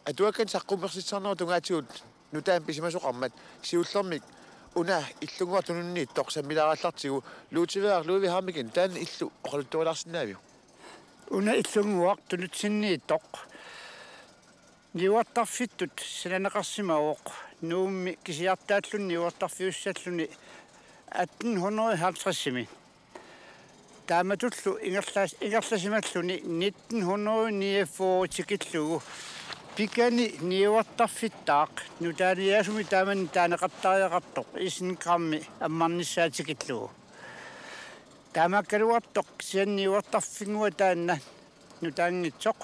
Atuakan saqqummersitsarnera tungaatigut nutaan pisimasuqarmat siullermik una illunguartununni torsammilaarallartigu luutivearluuvi haamikin taan illu oqaluttuilarsinaaviu una illunguaq tunutsinniittoq niuattarfittut silaneqarsimauq nuummi kisiartaallunni niuattarfiussalluni 1850 taamatullu ingerlasimalluni 1949 tikillugu pikani niuattarfittaaq nutaaniasumi taaman taaneqattariaqartoq isingrammi ammarnissaatiqillugu taamakkaluartoq sianniuattarfingua taanna nutaangitsoq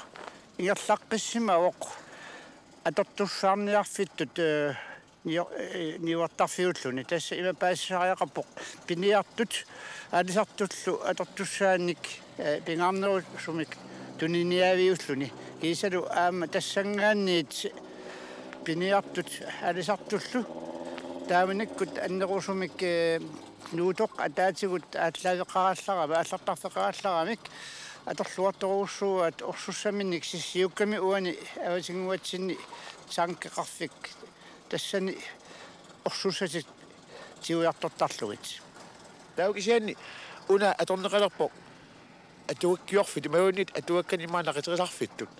ingerlaqqissimauq atortussaarniarfittut niuattarfiulluni tassa ima paassariaqarpoq piniartut alisartullu atortussaannik pingaarnerusumik tuniniaviulluni kiisalu aama tassangaanniit piniartut alisartullu taamanikkut annerusumik nuutoq ataatigut аатлаавеқаралларама ааллартарфеқаралларамик аторлуарторуussуат орсуссаминник сиссиукками уани аватингуатсинни саанкеқарфик тассани орсуссатик тиуяртортарлугит таукисианни уна аторнеқалерпоқ атуаккиорфит имауунит атуакканимаанақитериларфиттут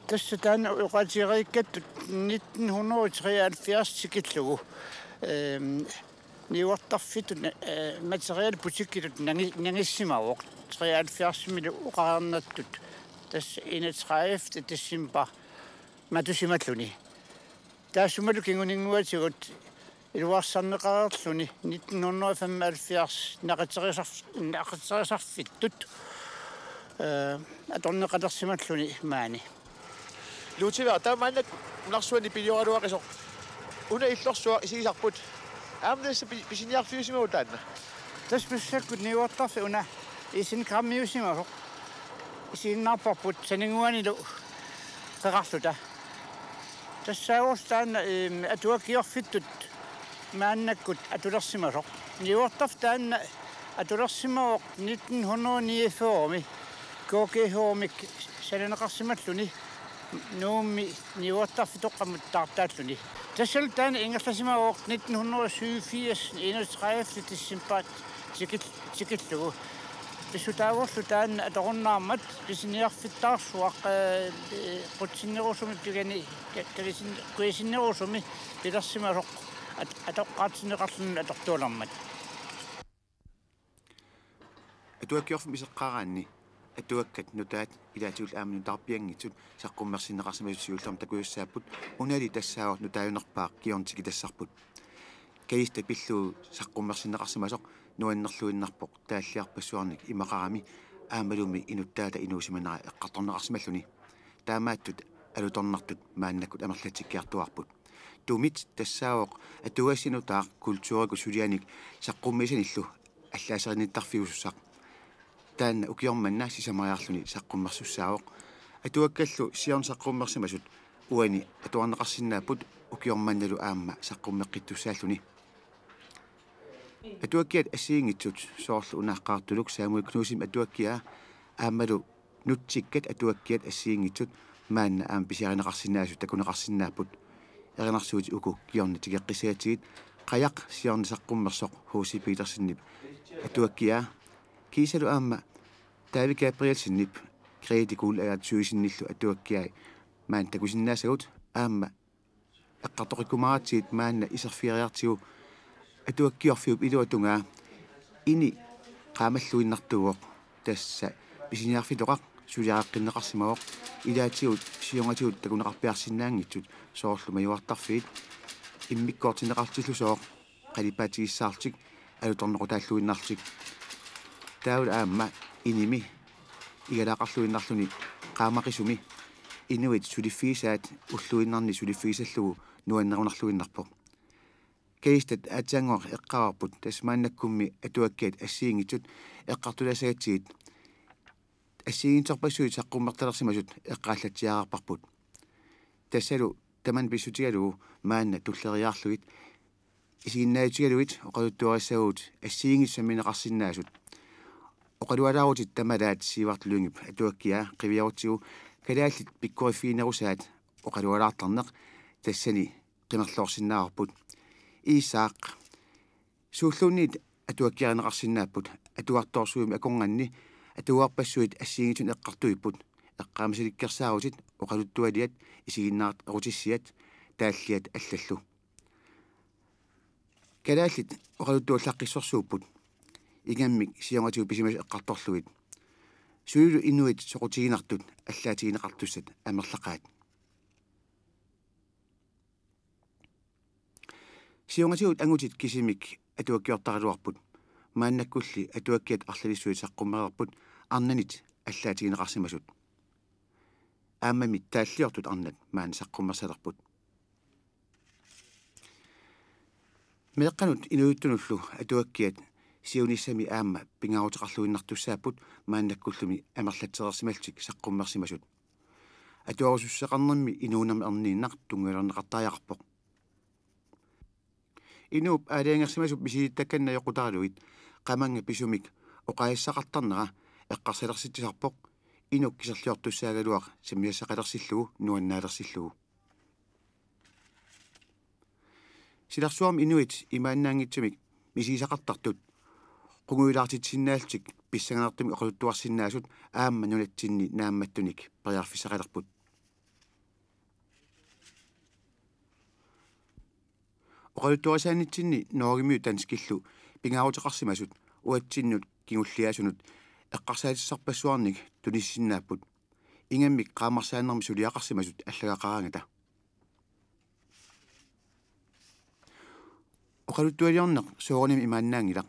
тасса таана уқатиериккаттут 1973 тикиллугу niuattarfitut material butikkilut nangissimauq 73 mil uqaarnattut tass 31 december matusimalluni taassumalu kinguninguatigut iluarsarneqarerluni 1975 naqaterisarfittut atorneqalersimalluni maani luutiver taamaannak unarsuani pilioraluaqisoq una illorsuaq isigisarput aamnassa pisiniarfiusimagu taanna tas pissakkut niuattarfi una isingrammiusimasoq isiinnaarparput saninguanilu qeqarluta tassaaguus taanna atuakkiorfittut maannakkut atulersimasoq niuattarf taanna atulersimauq 1949 kookeehuumik saneneqarsimalluni nuummi niuattarfi toqqammuttaartaalluni tassal taana ingerlasimauq 1987 31 december tikillugu pissutaagorlu taana atorunnaarmat pisiniarfittaarsuaq qutsinnerusumi pigani kalisin kuisinnerusumi pilersimasoq atoqqaatineqarlun atortuularmat atuakkiorfum iseqqaraanni atuakkat nutaat ilaatiul aamnu tarpiangitsut saqqummersinneqarsimassuullerm takuussaapput unali tassaaor nutaajunerpaaq kiorntiki tassarput kaista pillu saqqummersinneqarsimasoq nuannerluinnarpoq taalliarpassuarnik imaqarami aamalumi inuttaata inuusimanera eqqartorneqarsimalluni taamaattut alutornartut maannakut amerlatikkiartuarput tumit tassaaoq atuassinutaaq kultuuriku sulianik saqqummisanillu аллаасеринниттарфиусусақ таанна укиорманна сисамариарлуни саққуммерсуссаавоқ атуаккаллу сиорн саққуммерсимасут уани атуарнеқарсинааппут укиорманналу аама саққуммеққиттуссааллуни атуаккиат ассиингитсут соорлу унааққаартулук саамуи кнусим атуаккиа аамалу нутсиккат атуаккиат ассиингитсут маанна аам писиаринеқарсинаасут такунеқарсинааппут эринарсуути уку киорни тигеққисаатигит qajaq siorni saqqummersoq H.C. Petersenip atuakkia kiisalu aamma David Gabrielsenip kreatikul aatuisinillu atuakkiai maan takusinnaasagut aamma eqqartoqikkumaatiit maanna iserfiariartigu atuakkiorfiup iluatungaa ini qaamalluinnartuuq tassa pisiniarfitoqaq suliaqaqinneqarsimaoq ilaatigut siongatigut takuneqarpiarsinnaangitsut soorlu majuartarfiit иммиккоортинеқартиллусоо қалипаатигиссаартик алуторнеқутааллуиннарлик таул аама иними игалаақарлуиннарлуни qaamaqisumi inuit suliffiisaat уллуиннарни suliffiisallугу нуаннерунарлуиннарпо кейстат атсангор эққарпут тасмааннаккумми атуаккаат ассиингитсут эққартуласаатсигит ассиигинтерпассуит саққуммерталерсимасут эққааллатсиаарпарпут тассалу таман писсутигалугу маанна туллериаарлугит исигиннаатигалугит оқалуттуариссагуут ассиингиссамминеқарсинаасут оқалуалаарутит тамалаат сивартлунгип атуаккиа қивиарутсигу калааллит пиккориффиинерусаат oqalualaartarneq tassani qimerluorsinnaaarput iisaaq suulluunniit atuakkiarineqarsinnaapпут atuartoorsuumi akonganni atuarpassuit assiingitun eqqartuipput eqqaamasilikkersaarutit oqaluttualiat isiginnaart erutissiat taalliat аллаллу kalaallit oqaluttuullaqqissorsuupput igamмик сионгатиу писимас эққарторлугит сулу инуит соқутигинартут аллаатигинеқартуссат амерлақаат сионгатиут ангутит кисимик атуаккиортаралуарпут мааннаккулли атуаккиат арлалиссуит саққуммерерпут арнанит аллаатигинеқарсимасут ааммамит тааллиортут арнат маан саққуммерсалерпут меэққанут инуиттунуллу атуаккиат сиунissami аама пингаарутеқарлуиннартуссааппут мааннаккуллуми амерлатсерерсималтик саққуммерсимасут атуарусуссеқарнэрми инуунерми ернииннақ тунгуалернеқартариақарпоқ инууп аалиангерсимасуп мисилиттакканна йоқутаралуит қаманга писумик оқаиссақартарнера эққарсалерситсисарпоқ инук кисерлиортуссаагалуақ самиассақалерсиллугу нуаннаалерсиллугу силарсуарми инуит имааннаангитсумик мисисақартартут qunguilaartitsinnaalltik pissangaartumi oqaluttuarsinnaasut aamma nunatsinni naammattunik periarfissaqalerput oqaluttuarisaannitsinni noorimiu tanskillu pingaaruteqarsimasut uatsinnut kingulliaasunut eqqarsaatissarpassuarnik tunissinnaapпут ingammik qaamarsaannermi suliaqarsimasut allagaqaraangata oqaluttualiarneq soorunimi imaannaangilaq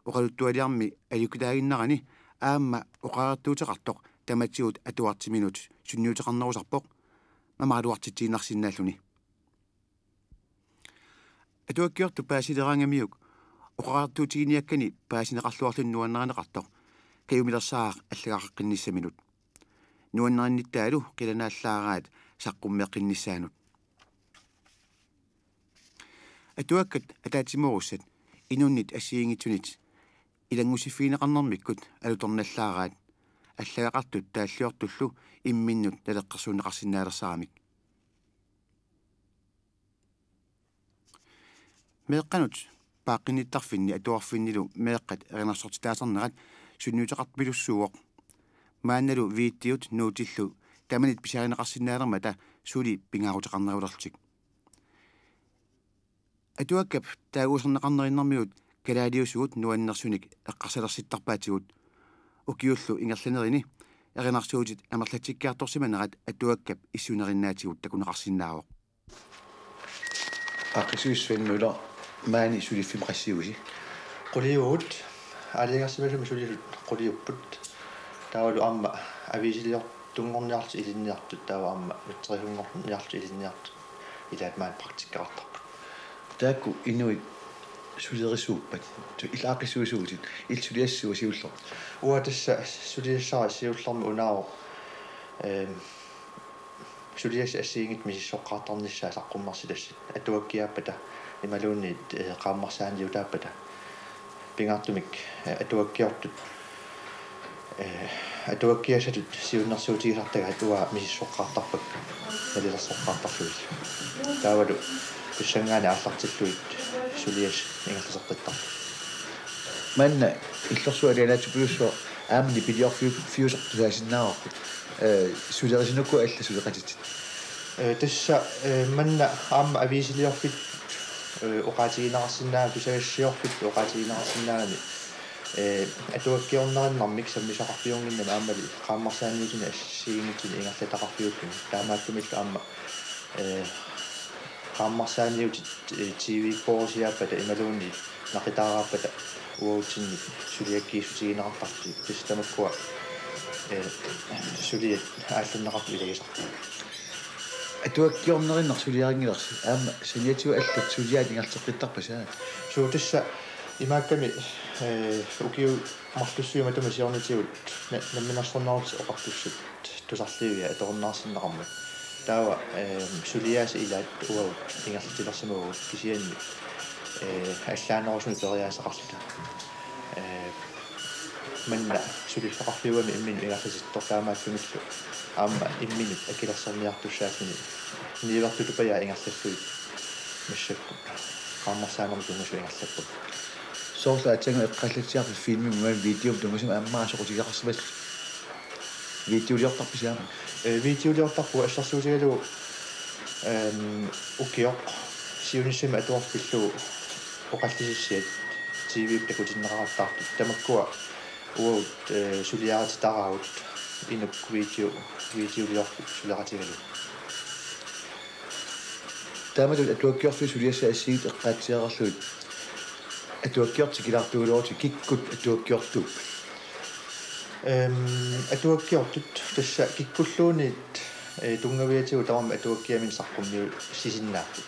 oqaluttualiarmi alukutaaginnarani aamma oqaartuuteqartoq tamatsigut atuartiminut sunniuteqarnerusarpoq mamaaluartittiinarsinnaalluni atuakkiortu paasileraangamiuk oqaartuutiginiakkani paasineqarluarlunnuanneranеqartoq kayumilersaaq allagaaqaqqinnissaminut nuannerinnittaalu qilanaallaaraat saqqummeqqinnissaanut atuakkat ataatimurussat inunnit assiingitsunit илангусиффиинеқарнэрмиккут алуторналлаараат аллагақартут тааллиортуллу имминнут налеққарсуунеқарсинаалерсаарамик меэққанут пааққиниттарфинни атуарфиннилу меэққат эринарсортитаасарнерат сунниутеқартпилуссууоқ маанналу вииттиут нуутиллу таманит писаринеқарсинаалермата сули пингаарутеқарнерулерлтик атуаккап таагуусернеқарнериннэрмиут калаалиусугут нуаннерсуник эққарсалерситтарпаатигут укиуллу ингерланерини эринарсуутит амерлатиккаарторсиманерат атуаккап иссунериннаатигут такунеқарсиннаавоқ аққисуиссуиннула маани сулиффим қассиуси qoliugut алингерсималуми сулилут qoliupпут таавалу аама ависилиор тунгорниарлу илинниартут таава аама митсерихунгорниарлу илинниарту илаат маан практиккаартарпут таакку инуит сулерисууппат илааққисуисуутит илсулиассуа сиуллер уа тасса сулиассара сиуллерми унааво сулиас ассиингит мисиссоққартарниссаа саққуммарсилассит атуаккиааппата ималуунниит qaammarsaaniutaapпата пингаартумик атуаккиортут атуаккиасатут сиуннэрсуутигисартага атуа мисиссоққартарпак налилерсоққартарлуис таавалу писсангаани ааллартиллуит сулиас ингерласертаттар манна иллерсуалианаатупиуссуа аамни пилиорфиусартусаасиннаарпут сулерисинукку алла сулеқатит тасса манна аама ависилиорфит оқаатигинаарсинаа писагассиорфит оқаатигинаарсинаани атуаккиорнериннармик саммисақарпиунгиннама аамали qaammarsaaniutuni ассиингитсини ингерлатақарпиуллуни таамааттумилла аама qaammarsaaniutit TV коорсиааппата ималуунни нақитаарааппата уаутсинни сулиаккиисутигинеқартарти тастамаккуа сулиат ааллуннеқарпу илагисарпу атуаккиорнериннар сулиарингилерси аама саниатиу аллат сулиаат ингартеққиттарпасаа суутасса имаакками укиу мартуссуиматума сиорнитиут намминарсернаарти оқартуссут тусарливиа аторнаарсиннеқарма таава сулиаас илаат уау ингерлатилерсимагу кисианни аллаанерусуни периаасеқарлута манна сулиллақарфиуами иммину ингерласиттор таамаатсумиллу аама иммину акилерсэрниартуссаасмини нивертутупая ингерлассуи миссакку qaammarsaanam tungusu ingerlappu soorla atanga eqqallatiarpu filmi muma video tungusu ammaasuqutiqarsimas videoliortarpisiaama videoliortarpu assarsuutigalu ukioq siunissima atuarpillu oqallisissiat TV takutinneqartartu tamakkua uut suliaratitaraut inuk videoliorpu suleratigalu taamatu atuakkiorfi suliassa assiit eqqaatsiaqarluut atuakkiortikilartuuluorti kikkut atuakkiortup atuakkiortut tassa kikkulluunit tungaviatigu taram atuakkiamin sarqummiu sisinnaappu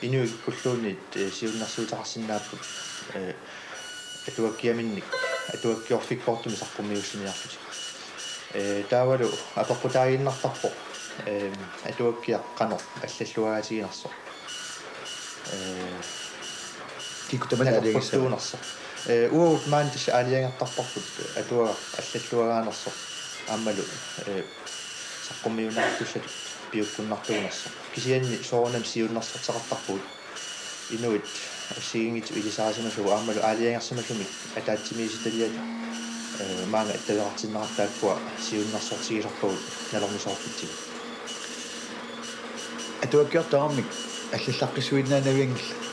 inu kikkulluunit siunnarsuutaqarsinnaappu atuakkiaminnik atuakkiorfikkortumi sarqummiussiniarputi taavalu aperputaaginnartarpo atuakkiaqqano аллаллуагаатигинарсо киккутаманаалиагиссаа уут маантис аалиангартарпарпут атуа аллаллуагаанерсо ааммалу саққуммиунартуссат пиуккуннартуунерсо кисианни соорнам сиуннарсартеқартарпут инуит ассигингит илисаасимасугу ааммалу аалиангерсималлумик атаатсимиситалиат маанга атталеқартиннеқартааккуа сиуннарсортигиларпагут налермисоорпитсиг atuakkiortaarmik аллаллаққисуиннаанавиангилла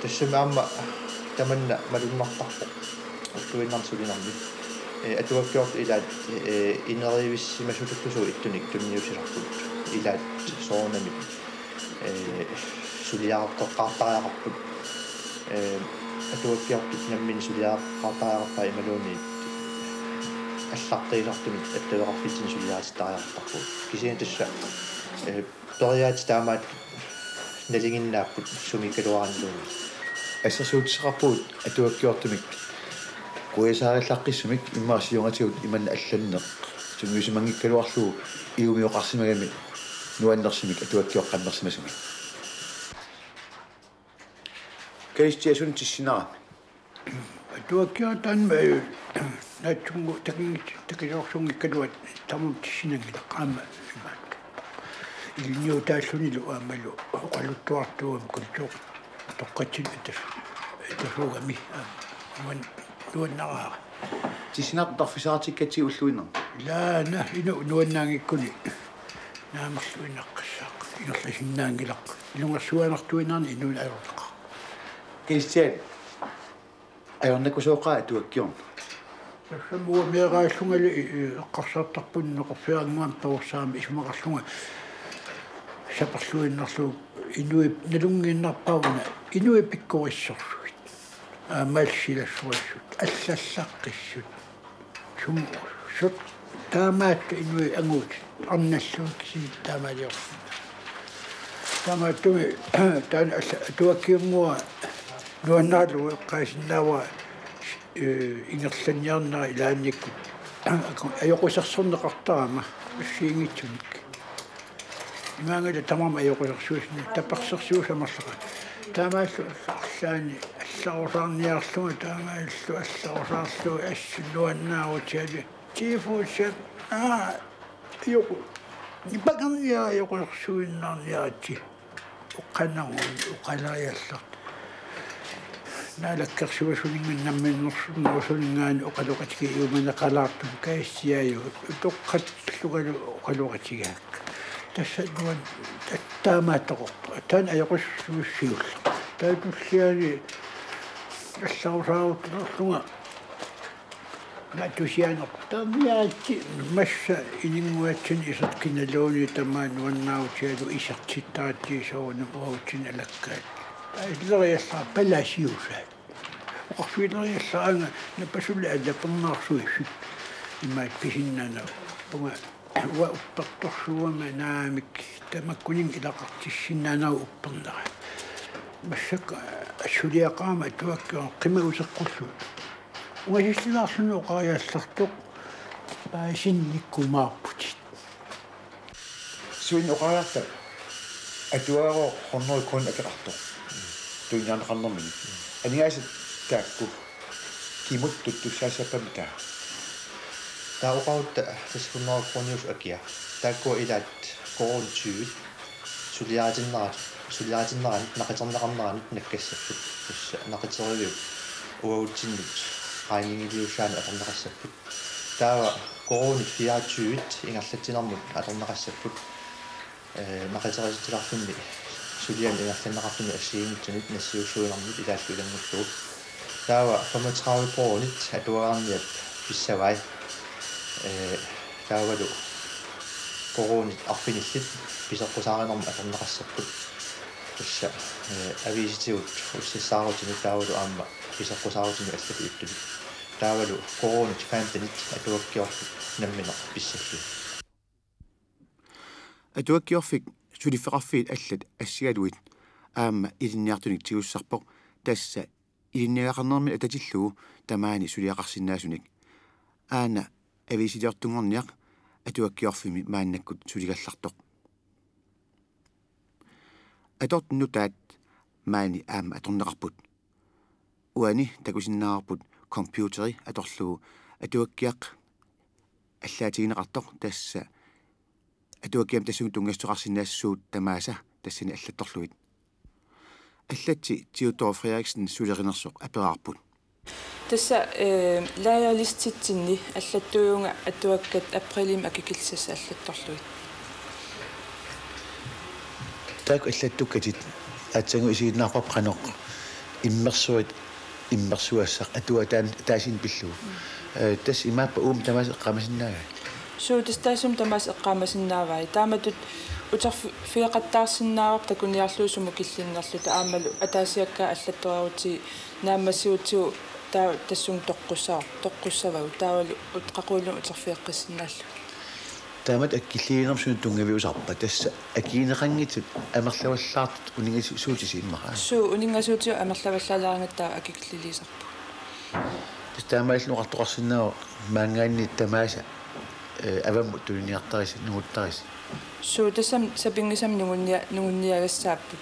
тассамаама таманна малуннартарпо оттуиннарсулинарми atuakkiort илаат инеривиссимасутуттусу иттуник тунниусиларпут илаат соорнами сулиаартоққартариақарпут atuakkiortut наммин сулиааққартариақарпа ималууни аллартиилартумит аттавеқарфитсин сулиаатиттариартарпут кисиан тасса периаат таамаат налингиннааппут сумиккалуаранлууни ассерсуутсеқарпуут атуаккиортумик куисаариллаққиссумик иммаасиунгатигут иманна алланнеқ сунгисимангиккалуарлуу иумиоқарсимагами нуаннерсимик атуаккиоққаннерсимасуми кэйстиасун тиссинарами атуаккиортаан натсунгу такиорсунгиккалуат тамум тиссинангилаққаама илниу тааллунилу аамалу оқалуттуартуам культур тоққатсин атасуугами ман нуаннараа тиссинартарфисаартиккати уллуиннер лаана ину нуаннаангиккуни наамерлуинаққассаақ инерласиннаангилақ илунгерсуанартуинаарни инуун аёртақа кэйстиат аёрнакусооқаа атуаккиорн тассамуа мегааллунгали эққарсаартарпун неқарфиарнгуам таорсаами исмақарлунга сапарлуиннерлу инуи налунгиннарпауна инуи пиккориссорсуит аамаалсилассуассут аллаллаққиссут сум сут таамаат инуи ангуут арналлуукси таамаалиор таамааттуми таан атуаккиунгуа нуаннаалу эққаасиннаава ингерланниарнаа илаанникку аёқусерсорнеқартарама ассиингитсуник имаангала тамама аёқусерсуусни тапарсерсуусамарлаqa таамааллу арлаани аллаорсаарниарлуга таамааллу аллаорсаарлу ассуллуаннаавутиали тифуусат аёқу ипаганниа аёқусерсуиннаарниаати оққаннарун оқалариаллар налаккерсуасулинган намминнерсуннерсулингаани оқалоқатики иуманеқалаартум каассиааю тоққатлугалу оқалоқатигаак тассануан таамааттоқорпа таан аёқуссуussiулла таатуллиани аллаусаавуттерлунга матусианер таамиаатти масса илингуатсини исерткиналууни тамаан нуаннаавутиалу исертиттаатти соонум уаутсин алаккаат аиллериаллаа палаасиусаат оқарфилериаллаанга напасулла аллапернаарсуиссут имаат писиннана пунга уа уппертторсуама наамик тамаккунин илақартиссиннаанаа уппернера массак ассулиақаама туаккио қимагусеққуллут уасиллаарсуну оқариаллартоқ паасинниккумаарпутит суин оқариарта атуаро хорной кон акеқартоқ туиннаанеқарнэрмини анигаасат таакку кимуттут туссаасаппамита Tauqautta taskunnerqornius akia. Taakku ilaat qoorutsuit suliaatinnarat naqaterneqarnaranut nakkassaput tussa naqateriu uautinnut qaaningiliussaami atorneqassaput taava qoorunit fiaatsuit ingerlatinarmut atorneqassaput naqaterisitilarfunni sulian ingerlanneqartumi assiingitsunit nassiussuinarmut ilaallu ilangullugu taava 35 poonit atuaarniap pissavai taavalu qoronit arfinillit piseqqusaarinarma atorneqassaput tussa aviisitigut ussissaarutinut taavalu aamma piseqqusaarutinut allatu uttulit taavalu qoronit faantanit atuakkiorfik nammina pissallu atuakkiorfik sulifeqarfiit allat assigaluit aamma ilinniartunik tigussarpoq tassa ilinniaqarnermi atatillugu tamaani suliaqarsinnaasunik aana aviisitiortungorniaq atuakkiorfimi maannakkut suligallartoq atortnutaat maani aamma atorneqarput uani takusinnаарput computeri atorlugu atuakkiaq аллаатигинеқартоқ тасса атуаккиам тассугу тунгастуқарсинаассуут тамааса тассани аллатторлугит аллатси Theodor Frederiksen сулеринерсоқ апераарпут тасса лаялиститсинни аллаттуюнга атуаккат априлим акикилсасса аллатторлугит так аллаттуккатит атсагу исигиннаарпар қаноқ иммерсуассақ атуатаан таасин пиллуг тас имааппа тамаас эққамасиннаага суу тастаасум тамаас эққамасиннаавай тааматут утерфиақаттаарсиннаавап такуниарлуусуму киллиннерлута аамалу атаасиакка аллатторерути нааммассуутсуу таа тассун тоққуссавау таавалу утқақуулу утерфиаққиссиннааллу таамат аккиллиинерсуни тунгавиусарпа тасса акиинеқангитут амерлаваллаартут унингасуутиси иммара суу унингасуутиу амерлаваллаалаарангаттаа акикиллилисарпу тас таамаалнуқартоқарсинаава маангаанни тамааса авамму туниартарис нугуттарис суу тассам сапингисам нугунниагассааппут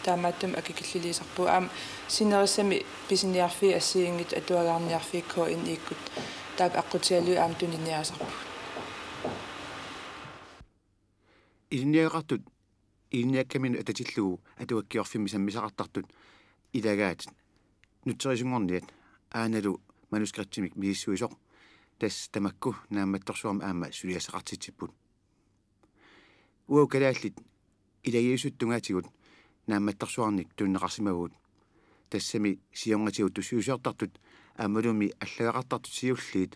таамааттум акикиллилисарпу аам синериссами писиниарфи ассиингит атуагаарниарфикко инниккут таап аққутиалу аам туниниасарпу илниақартут илниаккамину ататиллугу атуаккиорфимми саммисақартартут илагаат нутсерисунгорниат aanalu manuskriptimik miissuisoq tas tamakku naammattorsuarma aamma suliasaqartitsipпут уукалааллит илагиусуттунгаатигут наамматторсуарник туннеқарсимагуут тассами сионгатигут туссуусиортартут аамалуми аллагақартартут сиуллиит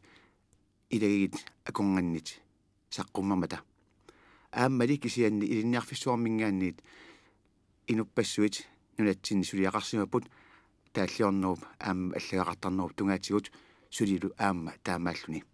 илагигит акунганнит саққуммамата ааммали кисианни илинниарфиссуармингаанниит инуппассуит нунатсинни сулиақарсимаппут тааллиорнууп аамма аллагақартарнууп тунгаатигут сулилу аамма таамааллуни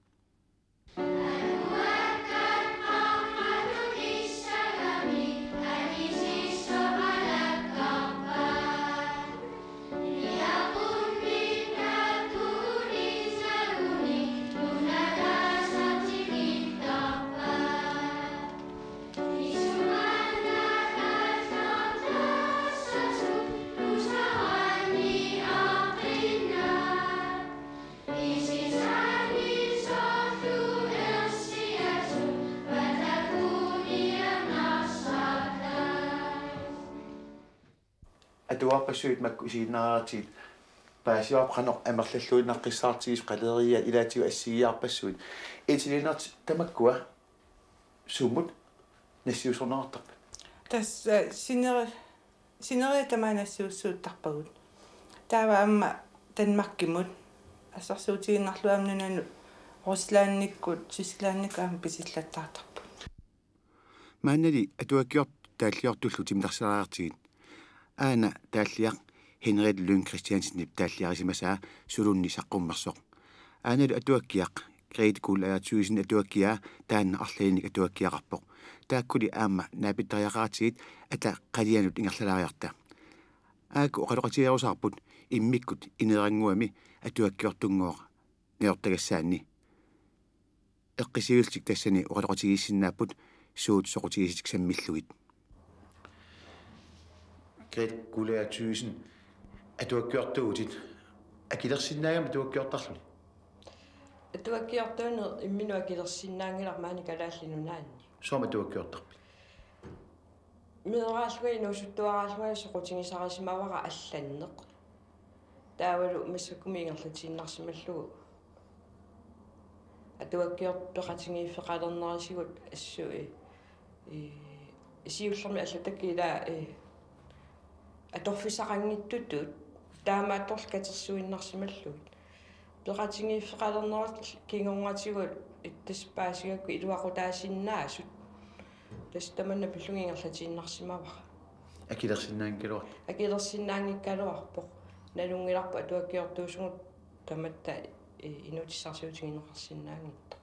атуарпассуит макку исигиннараатигит паасиуарпаноқ амерллаллуиннаққиссаартигис қалерия илаатигу ассигиарпассуит итилинерт тамаккуа суммут нассиусорнеартарпа тас синери тамаанассууссууттарпагут таава амма танмаркимут ассарсуутигиннарлуамнунану руслаанниккут сисклаанник аама писиллаттаартарпу маанали атуаккиорт тааллиортуллу тимларсараартигит аана тааллиақ Henrik Lund Christiansen тааллиарисимасаа сулунни саққуммерсоқ aanalu atuakkiaq Grete Guld aatuisin atuakkia taanna arlainik atuakkiaqarpoq taakkuli aamma naapitariaqaatigit ata qalianut ingerlalaariarta aaku oqaloqatiarusaarput immikkut ineranguami atuakkiortunguoq neortagassaanni eqqisiultik tassani oqaloqatigiissinnaaput suut soqutigisik sammillugit Grete Guld aatuisin atuakkiortuutit akilersinnaagam atuakkiortarluni Atuakkiortuunu imminuakilersinnaangilarmaani kalaallinunaanni. Sooma tuakkiortarpit. Mineraallugai nuusuttuaraallugai soqutigisarisimaavara алланнеq. Таавалу массаккумиингерлатииннарсималлугу. Atuakkiorpeqatigiiffeqalernerисигут ассуи сиуллерми аллатаккилаа аторфисақангиттутут таамаатторл катерсуиннарсималлугут. Peqatigiiffeqalernerut kingorngatiguut иттаспаасигакку илуақутаасиннаасут. Тастаманна пиллугингерлатииннарсимавара. Акилерсиннаангилуар. Акилерсиннаангиккалуарпоқ налунгиларпу атуаккиортуусугут таматта инутиссарсиутигиннеқарсиннаангитто.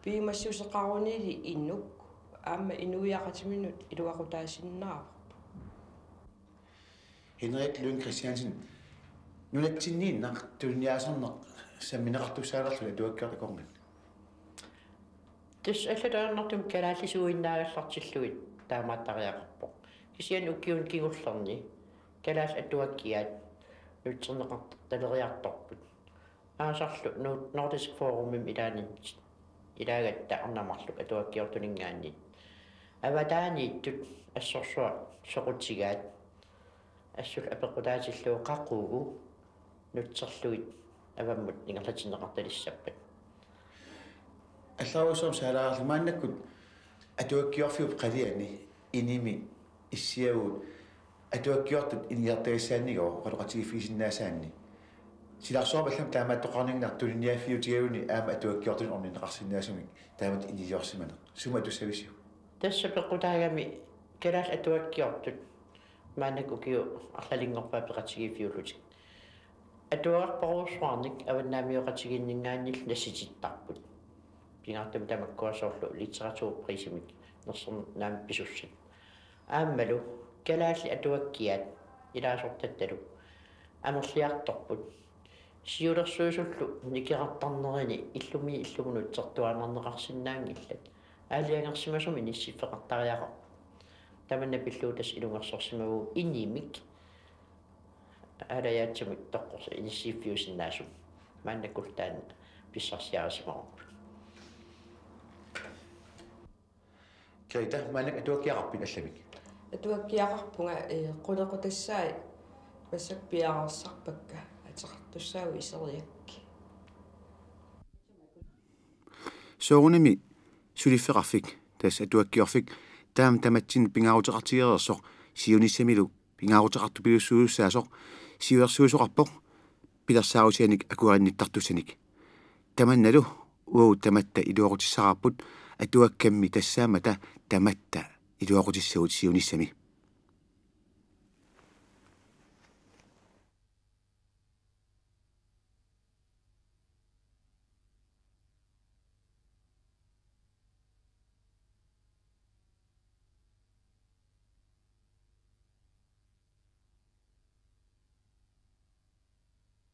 Пиимассусеқарунили иннук аама инуиақатиминут илуақутаасиннаарпу. Henrik Lund Christiansen. Нунатсиннииннақ тулниаасарнеқ самминеқартуссаалерлу атуаккиортакорнат. Тэс аллатааннартум калааллисуиннаагаллартиллуит таамааттариақарпоқ. Кисиан уккиун кигуллерни калаас атуаккиат нутсернеқарт талериарторпут. Аасарлу Nordisk Forumim илаанит илаагатта арнамарлук атуаккиортунингааннит. Аватаанииттут ассорсуа соқутсигаат ассул апеқутаатиллуу қаққуугу нутсерлуит аваммут ингерлатиннеқарталиссаппат. Аллаусом саалаарлимааннаккут атуаккиорфиуп қалиани иними иссиагу атуаккиортут иниартагиссааннигоо қалоқатигиффисиннаасаанни силарсуарпаллам таамааттоқарнингнар тулиниаффиутигауни аама атуаккиортун орнинеқарсиннаасумик таамат инилиорсимане сума туссависиу тассапеқутаагами калаас атуаккиортут маанакукиу арлалингорпаа пеқатигиффиулутик атуарпарусуарник аваннаамиоқатигиннингааннил насититтарпут пингартам тамаккуасоорлу литературприсимик нерсерн наам писуссат ааммалу калаалли атуаккиат илаасортатталу амерлиарторпут сиулерсуусуллу никеқартарнерини иллуми иллугунут тертуанернеқарсинаангиллат аалиангерсимасуми ниссиффеқартариақо таманна пиллуутас илунгерсорсимагу иннимик алаяатсимик тоққорса иниссиффиусиннаасу мааннакултаан писсарсиарисимарпут кайта маанак атуаккиақарпит алламик Atuakkiaqarpunga qulequtassai массакпиаарсарпакка атеқартуссаагу исериакки. соорунами сулиффеқарфик тас атуаккиорфик таам таматсин пингаарутеқартигерерсоқ сиунissамилу пингаарутеқарту пилуссууссаасоқ сиуерсуусоқарпоқ пилерсаарутианик акуаринниттартусаник таманналу уу таматта илуақутиссараарпут атуаккамми тассаамата таматта илуақутиссагут сиунissами